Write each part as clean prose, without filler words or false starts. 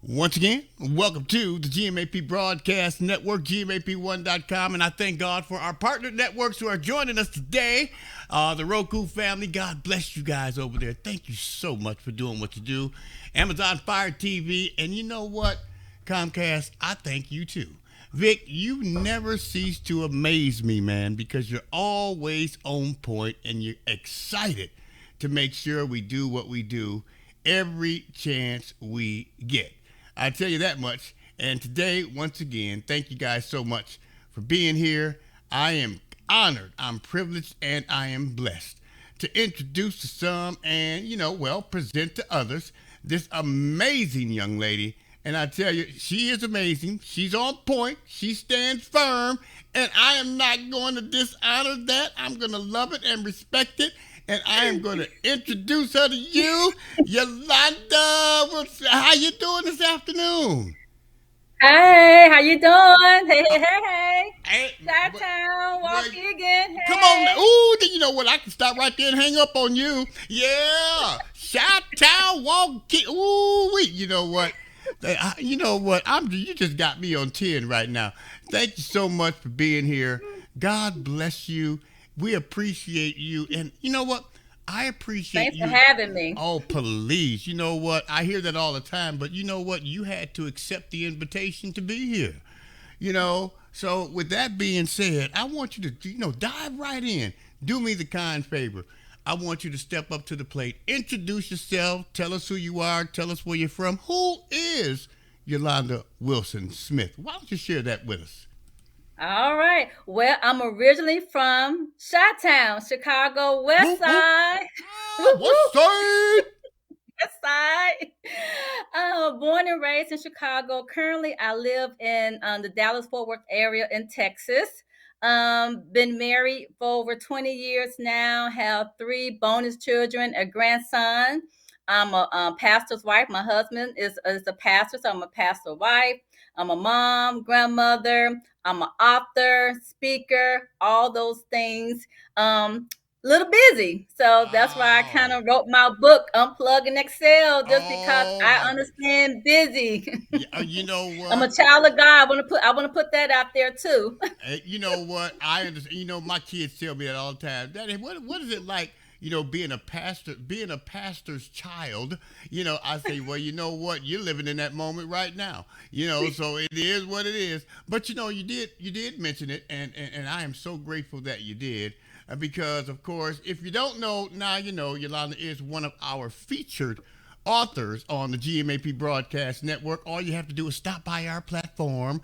Once again, welcome to the GMAP Broadcast Network, GMAP1.com, and I thank God for our partner networks who are joining us today. The Roku family, God bless you guys over there. Thank you so much for doing what you do. Amazon Fire TV, and you know what, Comcast, I thank you too. Vic, you never cease to amaze me, man, because you're always on point and you're excited to make sure we do what we do every chance we get. I tell you that much. And today, once again, thank you guys so much for being here. I am honored, I'm privileged, and I am blessed to introduce to some and, present to others this amazing young lady. And I tell you, she is amazing. She's on point. She stands firm. And I am not going to dishonor that. I'm going to love it and respect it. And I am going to introduce her to you, Yolanda. How you doing this afternoon? Hey, how you doing? Hey. Hey, Chi-town, well, walkie again. come on. Hey. Ooh, you know what? I can stop right there and hang up on you. Yeah. Shout out, walk. Ooh, wait. You know what? You know what? You just got me on 10 right now. Thank you so much for being here. God bless you. We appreciate you. And you know what? I appreciate Thanks for you. having me. Oh, please. You know what? I hear that all the time, but you know what? You had to accept the invitation to be here. So with that being said, I want you to dive right in. Do me the kind favor. I want you to step up to the plate. Introduce yourself. Tell us who you are. Tell us where you're from. Who is Yolanda Wilson Smith? Why don't you share that with us? All right. Well, I'm originally from Chi-town, Chicago West Whoop whoop. Side. Woo Ah, what woo. side? West Side. Born and raised in Chicago. Currently, I live in the Dallas-Fort Worth area in Texas. Been married for over 20 years now. Have three bonus children, a grandson. I'm a pastor's wife. My husband is a pastor, so I'm a pastor wife. I'm a mom, grandmother. I'm an author, speaker, all those things. Little busy. So that's why I kind Wow. of wrote my book, Unplug Excel, just because Oh I my. understand busy. Yeah, you know I'm a what? child of God. I want to put that out there too. You know what? I understand. My kids tell me that all the time. Daddy, what is it like? Being a pastor, being a pastor's child. I say, well, you know what? You're living in that moment right now. So it is what it is. But you did mention it, and I am so grateful that you did. Because of course, if you don't know now, Yolanda is one of our featured authors on the GMAP Broadcast Network. All you have to do is stop by our platform,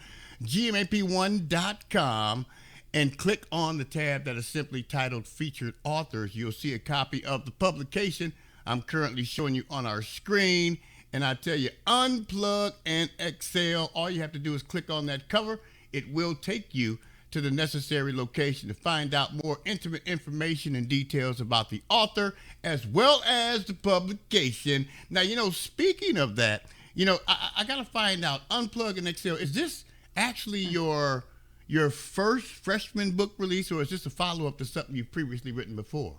GMAP1.com, and click on the tab that is simply titled Featured Authors. You'll see a copy of the publication I'm currently showing you on our screen. And I tell you, unplug and exhale. All you have to do is click on that cover. It will take you to the necessary location to find out more intimate information and details about the author as well as the publication. Now, speaking of that, I got to find out, Unplug and Excel, is this actually your first freshman book release, or is this a follow up to something you've previously written before?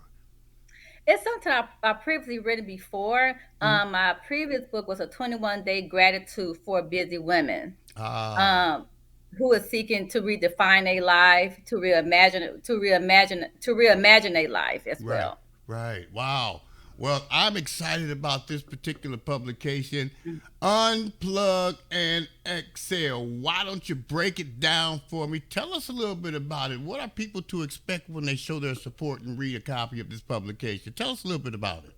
It's something I previously written before. Mm-hmm. My previous book was a 21-day gratitude for busy women. Ah, Um, who is seeking to redefine a life, to reimagine a life as right, well. right. Wow. Well, I'm excited about this particular publication, Unplug and Excel. Why don't you break it down for me? Tell us a little bit about it. What are people to expect when they show their support and read a copy of this publication? Tell us a little bit about it.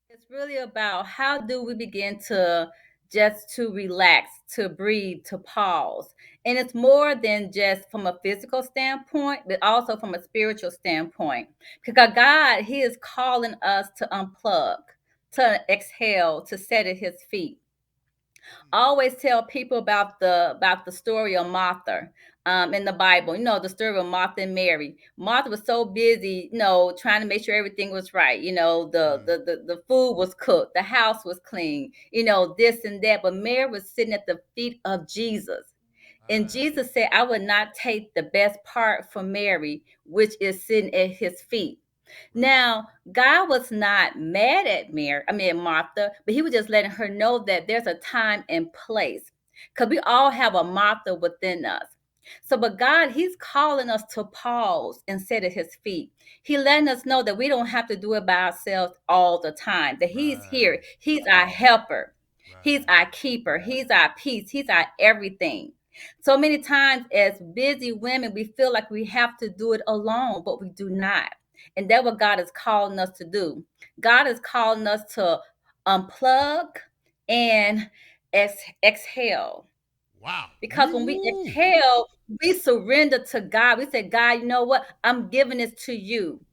It's really about how do we begin to just to relax, to breathe, to pause. And it's more than just from a physical standpoint, but also from a spiritual standpoint. Because God, He is calling us to unplug, to exhale, to set at His feet. I always tell people about the story of Martha in the Bible. The story of Martha and Mary. Martha was so busy, trying to make sure everything was right. Right. The food was cooked, the house was clean. This and that. But Mary was sitting at the feet of Jesus. And Right. Jesus said, I would not take the best part from Mary, which is sitting at his feet. Right. Now, God was not mad at Martha, but he was just letting her know that there's a time and place. Because we all have a Martha within us. So, but God, he's calling us to pause and sit at his feet. He letting us know that we don't have to do it by ourselves all the time, that he's Right. here. He's our helper. He's Right. our keeper. He's our peace. He's our everything. So many times, as busy women, we feel like we have to do it alone, but we do not. And that's what God is calling us to do. God is calling us to unplug and exhale. Wow. Because when we Woo. exhale, we surrender to God. We say, God, you know what? I'm giving this to you.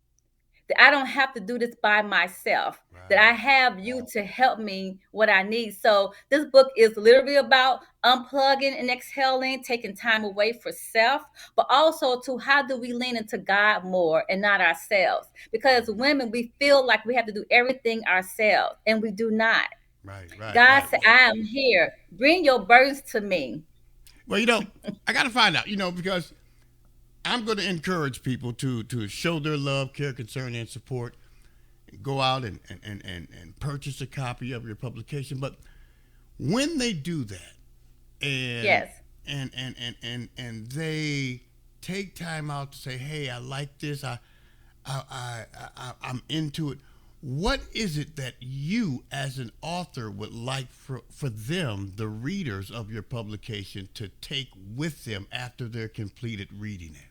That I don't have to do this by myself, that I Right. have you to help me what I need. So this book is literally about unplugging and exhaling, taking time away for self, but also to how do we lean into God more and not ourselves? Because as women, we feel like we have to do everything ourselves, and we do not. Right. Right. God Right. said, I am here. Bring your burdens to me. Well, I got to find out, because I'm going to encourage people to show their love, care, concern, and support. Go out and purchase a copy of your publication. But when they do that, and Yes. and they take time out to say, "Hey, I like this. I'm into it." What is it that you, as an author, would like for them, the readers of your publication, to take with them after they're completed reading it?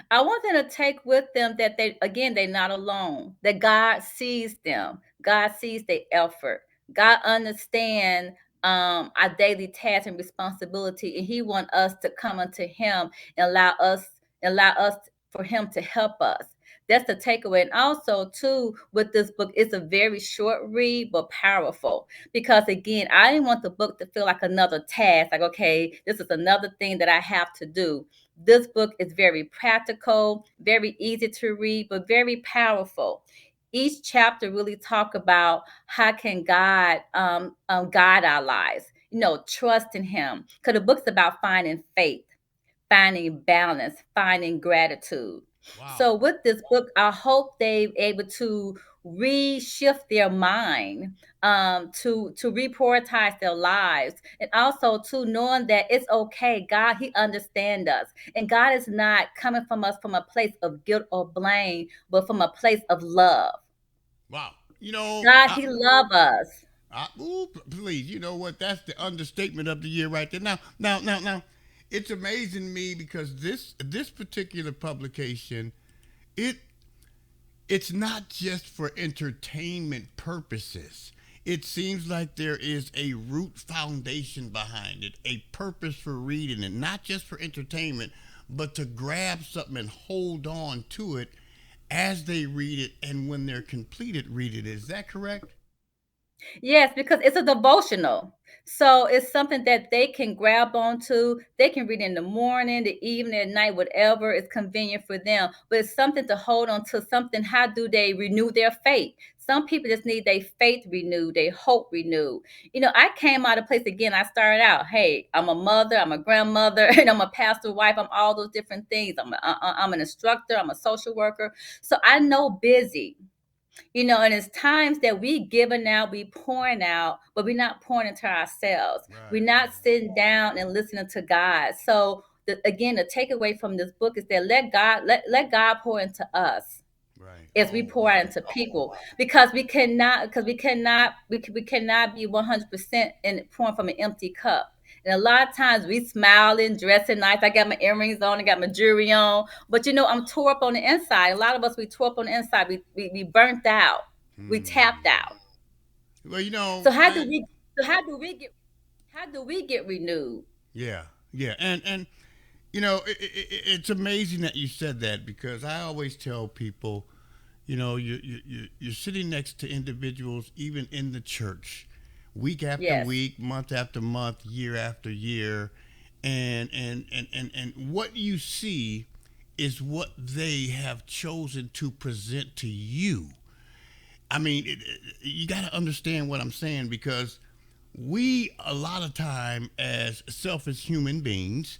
I want them to take with them that they're not alone, that God sees them. God sees their effort. God understands our daily tasks and responsibility, and He wants us to come unto Him and allow us for Him to help us. That's the takeaway. And also, too, with this book, it's a very short read, but powerful. Because again, I didn't want the book to feel like another task, like, okay, this is another thing that I have to do. This book is very practical, very easy to read, but very powerful. Each chapter really talk about how can God guide our lives. Trust in Him. Because the book's about finding faith, finding balance, finding gratitude. Wow. So with this book, I hope they're able to reshift their mind, to reprioritize their lives, and also to knowing that it's okay. God, He understands us, and God is not coming from us from a place of guilt or blame, but from a place of love. Wow. God, He loves us. Please, you know what? That's the understatement of the year right there. Now, it's amazing to me because this particular publication, it it's not just for entertainment purposes. It seems like there is a root foundation behind it, a purpose for reading it, not just for entertainment, but to grab something and hold on to it as they read it, and when they're completed, read it. Is that correct? Yes, because it's a devotional. So it's something that they can grab onto. They can read in the morning, the evening, at night, whatever is convenient for them. But it's something to hold on to, something. How do they renew their faith? Some people just need their faith renewed, their hope renewed. I came out of place again. I started out, hey, I'm a mother, I'm a grandmother, and I'm a pastor wife. I'm all those different things. I'm an instructor, I'm a social worker. So I know busy. And it's times that we giving out, we pouring out, but we're not pouring into ourselves. We're Right, not sitting down and listening to God. So again, the takeaway from this book is that let God pour into us right. as we Oh, pour out wow. into people, because we cannot be 100% in pouring from an empty cup. And a lot of times we smiling, dressing nice. I got my earrings on, I got my jewelry on, but I'm tore up on the inside. A lot of us, we tore up on the inside. We burnt out. We tapped Hmm. out. Well, So how do we? So how do we get renewed? yeah, yeah, and it's amazing that you said that because I always tell people, you're sitting next to individuals, even in the church, week after Yes. week, month after month, year after year, and what you see is what they have chosen to present to you. I mean, you got to understand what I'm saying because we, a lot of time, as selfish human beings,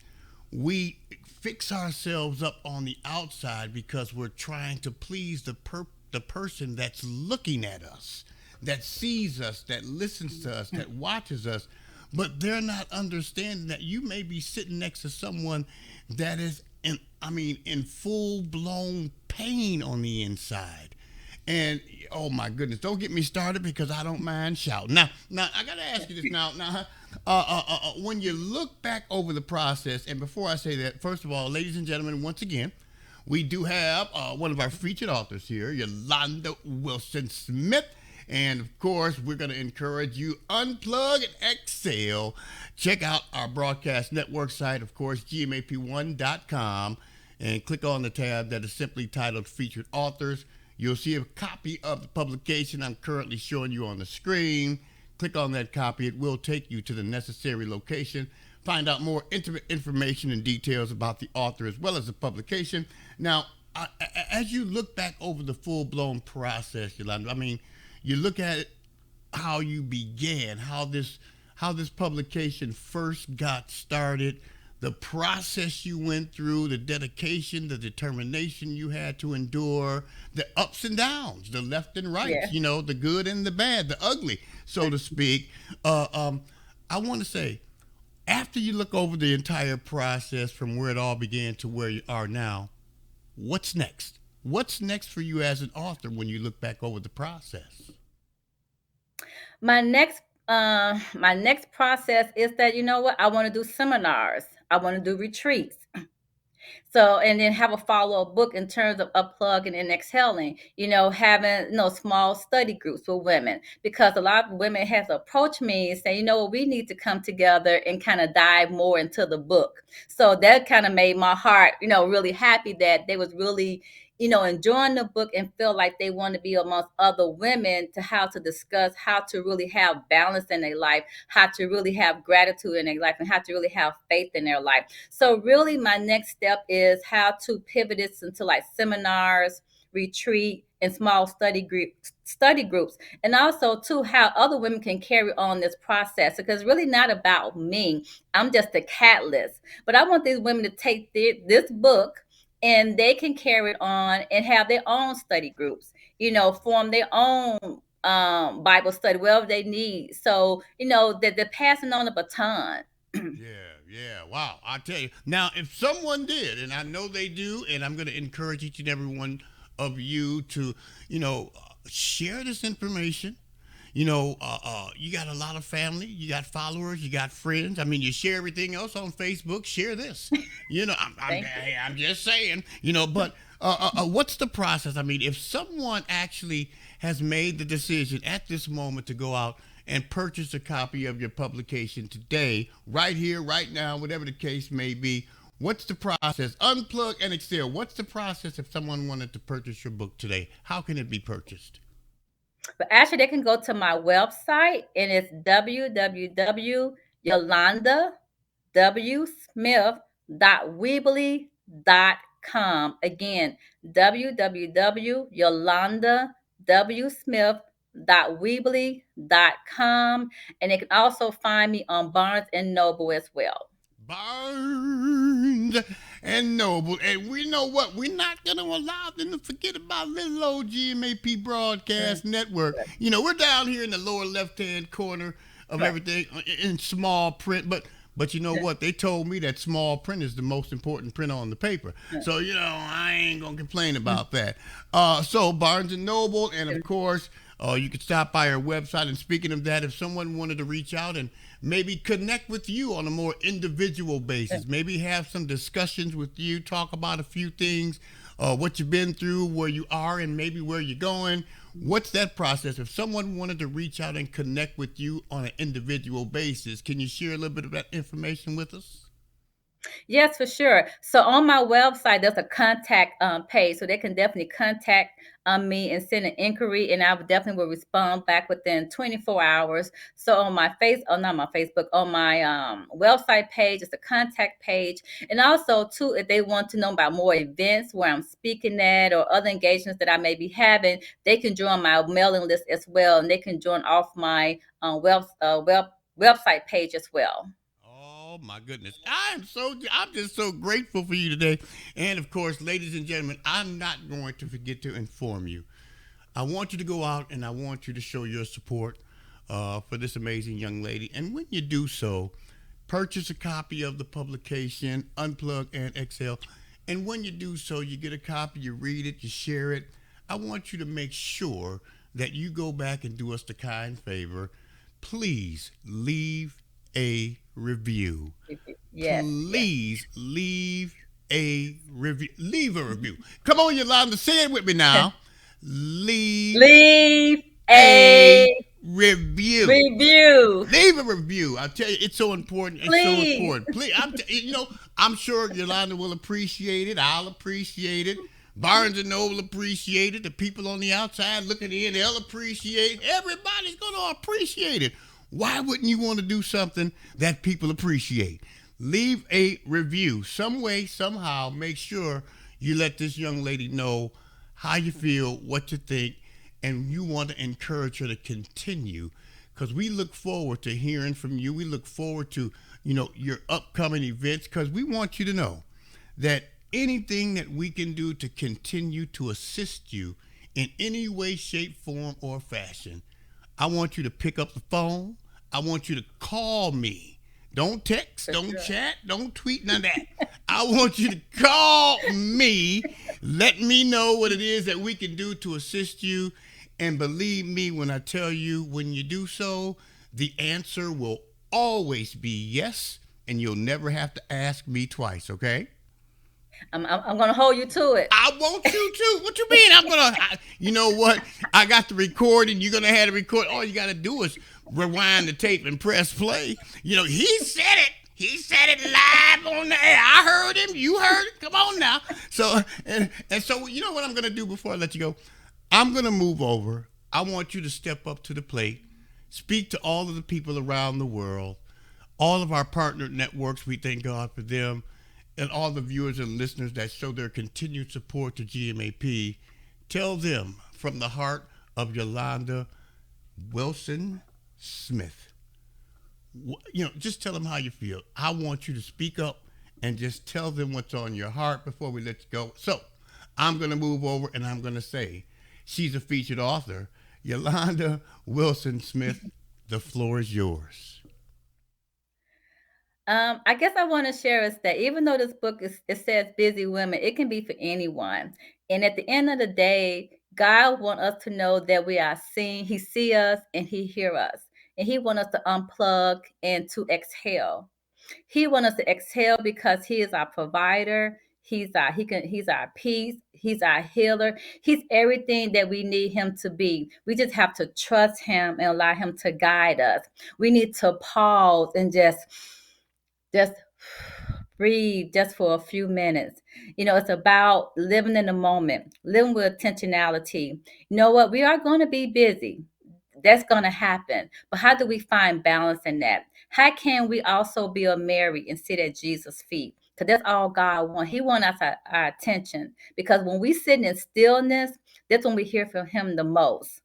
we fix ourselves up on the outside because we're trying to please the person that's looking at us, that sees us, that listens to us, that watches us, but they're not understanding that you may be sitting next to someone that is in full blown pain on the inside. And oh my goodness, don't get me started because I don't mind shouting. Now I gotta ask you this now. When you look back over the process, and before I say that, first of all, ladies and gentlemen, once again, we do have one of our featured authors here, Yolanda Wilson Smith. And of course, we're going to encourage you unplug and exhale. Check out our broadcast network site, of course, GMAP1.com, and click on the tab that is simply titled Featured Authors. You'll see a copy of the publication I'm currently showing you on the screen. Click on that copy. It will take you to the necessary location. Find out more intimate information and details about the author as well as the publication. Now, as you look back over the full-blown process, Yolanda, you look at it, how you began, how this publication first got started, the process you went through, the dedication, the determination you had to endure, the ups and downs, the left and right, Yeah. the good and the bad, the ugly, so to speak. I want to say, after you look over the entire process from where it all began to where you are now, what's next? What's next for you as an author when you look back over the process? My next process is that, you know what, I want to do seminars. I want to do retreats. So, and then have a follow-up book in terms of unplugging and exhaling, having, small study groups with women, because a lot of women has approached me and say, we need to come together and kind of dive more into the book. So that kind of made my heart, really happy that they was really, enjoying the book and feel like they want to be amongst other women to how to discuss how to really have balance in their life, how to really have gratitude in their life, and how to really have faith in their life. So really my next step is how to pivot this into like seminars, retreat, and small study groups, and also too how other women can carry on this process, because it's really not about me. I'm just a catalyst, but I want these women to take this book and they can carry it on and have their own study groups, form their own Bible study, wherever they need. So, that they're passing on the baton. Yeah. Wow. I tell you. Now, if someone did, and I know they do, and I'm going to encourage each and every one of you to, share this information. You got a lot of family, you got followers, you got friends. You share everything else on Facebook. Share this. Thank you. I'm just saying. But what's the process? If someone actually has made the decision at this moment to go out and purchase a copy of your publication today, right here, right now, whatever the case may be, what's the process? Unplug and exhale. What's the process if someone wanted to purchase your book today? How can it be purchased? But actually, they can go to my website, and it's www.yolandawsmith.weebly.com. Again, www.yolandawsmith.weebly.com. And they can also find me on Barnes and Noble as well. Barnes and Noble. And we know what? We're not going to allow them to forget about little old GMAP Broadcast Network. We're down here in the lower left-hand corner of everything in small print, but you know what? They told me that small print is the most important print on the paper. So, I ain't going to complain about that. So, Barnes and Noble, and of course, you could stop by our website. And speaking of that, if someone wanted to reach out and maybe connect with you on a more individual basis, maybe have some discussions with you, talk about a few things, what you've been through, where you are, and maybe where you're going. What's that process? If someone wanted to reach out and connect with you on an individual basis, can you share a little bit of that information with us? Yes, for sure. So on my website, there's a contact page, so they can definitely contact me and send an inquiry, and I would definitely will respond back within 24 hours. So on my not my Facebook, on my website page, it's a contact page, and also too, if they want to know about more events where I'm speaking at or other engagements that I may be having, they can join my mailing list as well, and they can join off my website page as well. Oh my goodness. I'm just so grateful for you today. And of course, ladies and gentlemen, I'm not going to forget to inform you. I want you to go out and I want you to show your support for this amazing young lady. And when you do so, purchase a copy of the publication, Unplug and Exhale. And when you do so, you get a copy, you read it, you share it. I want you to make sure that you go back and do us the kind favor. Please leave a review. Yes, yes. Please leave a review. Leave a review. Come on, Yolanda, say it with me now. Leave Leave a a review. review, Leave a review. I tell you, it's so important. It's so please. important. Please, I'm sure Yolanda will appreciate it. I'll appreciate it. Barnes and Noble appreciate it. The people on the outside looking in, they'll appreciate it. Everybody's going to appreciate it. Why wouldn't you want to do something that people appreciate? Leave a review. Some way, somehow, make sure you let this young lady know how you feel, what you think, and you want to encourage her to continue, because we look forward to hearing from you. We look forward to, your upcoming events, because we want you to know that anything that we can do to continue to assist you in any way, shape, form, or fashion, I want you to pick up the phone. I want you to call me. Don't text, For don't sure. chat, don't tweet, none of that. I want you to call me. Let me know what it is that we can do to assist you. And believe me when I tell you, when you do so, the answer will always be yes. And you'll never have to ask me twice, okay? I'm going to hold you to it. I want you to. What you mean? You know what? I got the recording. You're going to have to record. All you got to do is rewind the tape and press play. He said it. He said it live on the air. I heard him. You heard it. Come on now. So, and so, you know what I'm going to do before I let you go? I'm going to move over. I want you to step up to the plate, speak to all of the people around the world, all of our partner networks. We thank God for them. And all the viewers and listeners that show their continued support to GMAP, tell them from the heart of Yolanda Wilson Smith. Just tell them how you feel. I want you to speak up and just tell them what's on your heart before we let you go. So I'm going to move over and I'm going to say she's a featured author. Yolanda Wilson Smith, the floor is yours. I guess I want to share is that even though this book it says busy women, it can be for anyone. And at the end of the day, God wants us to know that we are seen. He see us and He hear us, and He wants us to unplug and to exhale. He wants us to exhale because He is our provider. He's our peace. He's our healer. He's everything that we need Him to be. We just have to trust Him and allow Him to guide us. We need to pause and just breathe just for a few minutes. It's about living in the moment, living with intentionality. You know what? We are going to be busy. That's going to happen. But how do we find balance in that? How can we also be a Mary and sit at Jesus' feet? Because that's all God wants. He wants our attention. Because when we sit in stillness, that's when we hear from Him the most.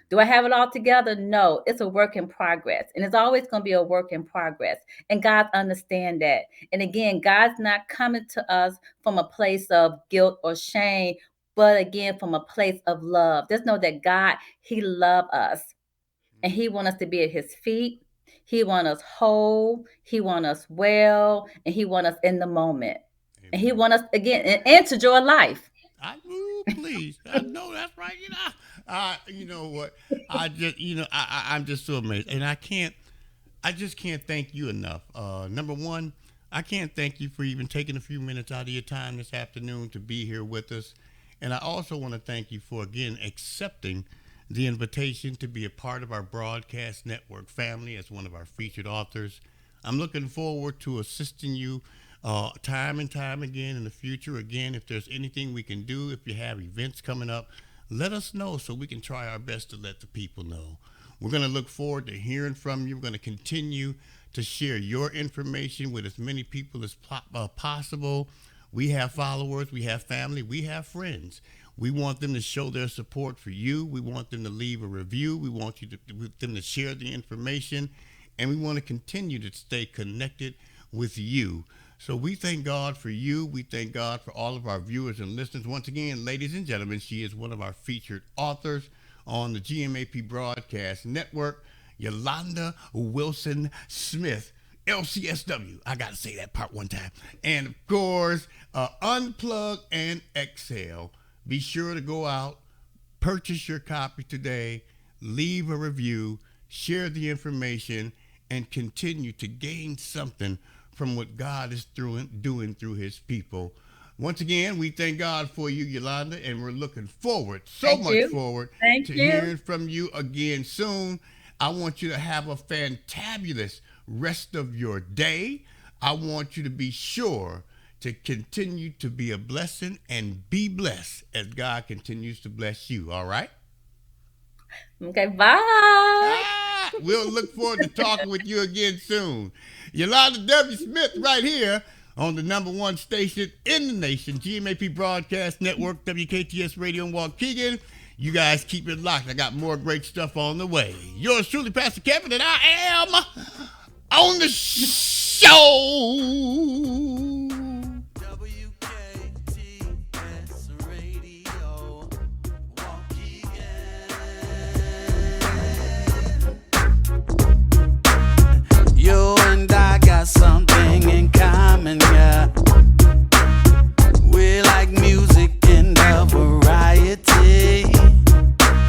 Do I have it all together? No, it's a work in progress. And it's always going to be a work in progress. And God understand that. And again, God's not coming to us from a place of guilt or shame, but again, from a place of love. Just know that God, He loves us. And He wants us to be at His feet. He wants us whole. He wants us well. And He wants us in the moment. And He Amen. wants us, again, and to enjoy life. Please. I know that's right. You know what? I'm just so amazed, and I just can't thank you enough. Number one, I can't thank you for even taking a few minutes out of your time this afternoon to be here with us, and I also want to thank you for again accepting the invitation to be a part of our broadcast network family as one of our featured authors. I'm looking forward to assisting you time and time again in the future. Again, if there's anything we can do, if you have events coming up, let us know so we can try our best to let the people know. We're going to look forward to hearing from you. We're going to continue to share your information with as many people as possible. We have followers, we have family, we have friends. We want them to show their support for you. We want them to leave a review. We want them to share the information. And we want to continue to stay connected with you. So we thank God for you. We thank God for all of our viewers and listeners. Once again, ladies and gentlemen, she is one of our featured authors on the GMAP Broadcast Network, Yolanda Wilson Smith, LCSW. I got to say that part one time. And of course, Unplug and Exhale. Be sure to go out, purchase your copy today, leave a review, share the information, and continue to gain something from what God is doing through his people. Once again, we thank God for you, Yolanda, and we're looking forward, Thank you. forward Thank to you. hearing from you again soon. I want you to have a fantabulous rest of your day. I want you to be sure to continue to be a blessing and be blessed as God continues to bless you. All right? Okay, bye. We'll look forward to talking with you again soon. Yolanda W. Smith right here on the number one station in the nation, GMAP Broadcast Network, WKTS Radio in Waukegan. You guys keep it locked. I got more great stuff on the way. Yours truly, Pastor Kevin, and I am on the show.